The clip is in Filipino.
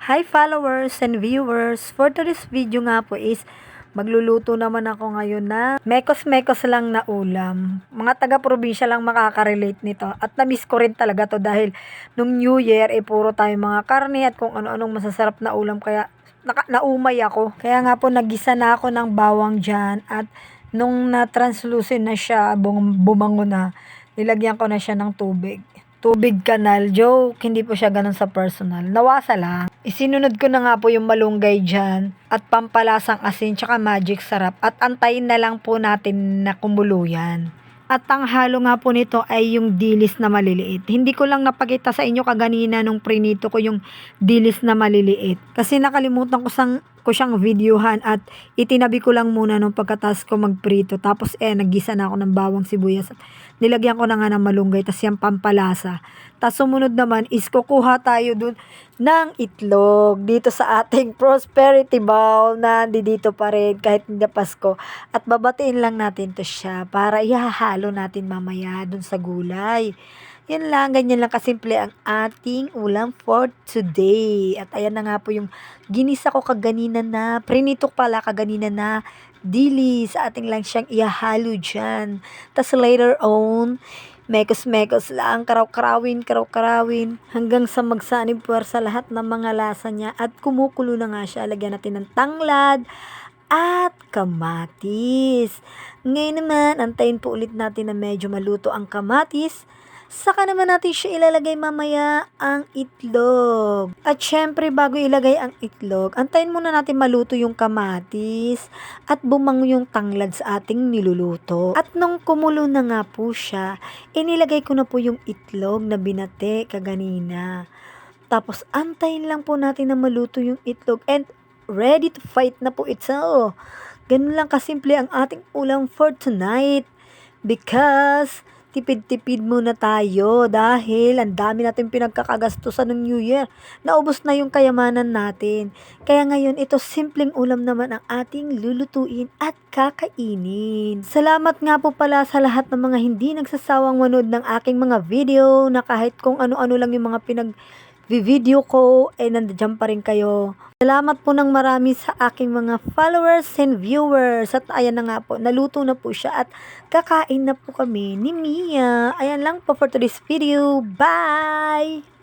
Hi followers and viewers! For today's video nga po is magluluto naman ako ngayon na mekos-mekos lang na ulam. Mga taga-probinsya lang makaka-relate nito at na-miss ko rin talaga to dahil nung New Year puro tayo mga karne at kung ano-anong masasarap na ulam kaya naumay ako. Kaya nga po nagisa na ako ng bawang dyan at nung na-translucent na siya, bumango na, nilagyan ko na siya ng tubig. Tubig kanal, joke, hindi po siya ganun sa personal. Nawasa lang. Isinunod ko na nga po yung malunggay dyan at pampalasang asin tsaka magic sarap at antayin na lang po natin na kumulo yan. At ang halo nga po nito ay yung dilis na maliliit. Hindi ko lang napakita sa inyo kaganina nung prinito ko yung dilis na maliliit. Kasi nakalimutan ko siyang videohan at itinabi ko lang muna nung pagkatas ko magprito. Tapos naggisa na ako ng bawang sibuyas at nilagyan ko na nga ng malunggay tas yung pampalasa. Tas sumunod naman is kukuha tayo dun ng itlog dito sa ating prosperity bowl na dito pa rin kahit hindi Pasko. At babatiin lang natin to siya para ihahalo natin mamaya dun sa gulay. Yan lang, ganyan lang kasimple ang ating ulam for today. At ayan na nga po yung ginisa ko kaganina na, prinito pala kaganina na dilis. Sa ating lang siyang ihahalo dyan. Tas later on, mekos-mekos lang, karaw-karawin, hanggang sa magsanib puwersa lahat ng mga lasa niya. At kumukulo na nga siya, lagyan natin ng tanglad at kamatis. Ngayon naman, antayin po ulit natin na medyo maluto ang kamatis. Saka naman natin siya ilalagay mamaya ang itlog. At syempre bago ilagay ang itlog, antayin muna natin maluto yung kamatis at bumango yung tanglad sa ating niluluto. At nung kumulo na nga po siya, inilagay ko na po yung itlog na binate kaganina. Tapos antayin lang po natin na maluto yung itlog and ready to fight na po ito. Ganun lang kasimple ang ating ulam for tonight. Because tipid-tipid muna tayo dahil ang dami natin pinagkakagastusan ng New Year. Naubos na yung kayamanan natin. Kaya ngayon, ito simpleng ulam naman ang ating lulutuin at kakainin. Salamat nga po pala sa lahat ng mga hindi nagsasawang manood ng aking mga video na kahit kung ano-ano lang yung mga video ko, nandiyan pa rin kayo. Salamat po ng marami sa aking mga followers and viewers. At ayan na nga po, naluto na po siya at kakain na po kami ni Mia. Ayan lang po for today's video. Bye!